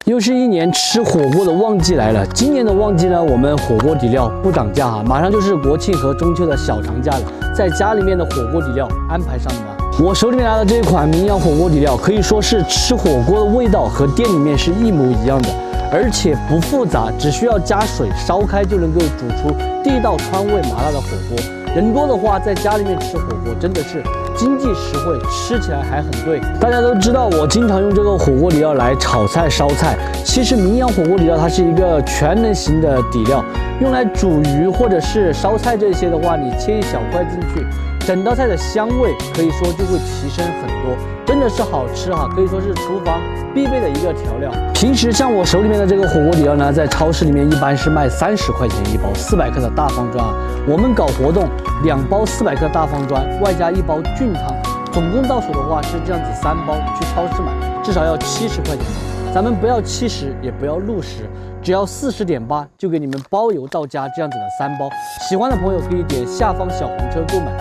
又是一年吃火锅的旺季来了。今年的旺季呢，我们火锅底料不涨价哈，马上就是国庆和中秋的小长假了，在家里面的火锅底料安排上了吗？我手里面拿的这一款名扬火锅底料，可以说是吃火锅的味道和店里面是一模一样的，而且不复杂，只需要加水烧开就能够煮出地道川味麻辣的火锅。人多的话，在家里面吃火锅真的是经济实惠，吃起来还很对。大家都知道，我经常用这个火锅底料来炒菜、烧菜。其实名扬火锅底料它是一个全能型的底料，用来煮鱼或者是烧菜这些的话，你切一小块进去，整道菜的香味可以说就会提升很多，真的是好吃哈，可以说是厨房必备的一个调料。平时像我手里面的这个火锅底料呢，在超市里面一般是卖30块钱一包，400克的大方砖啊。我们搞活动，2包400克大方砖，外加1包菌汤，总共到手的话是这样子3包，去超市买至少要70块钱。咱们不要70，也不要60，只要40.8就给你们包邮到家，这样子的3包。喜欢的朋友可以点下方小黄车购买。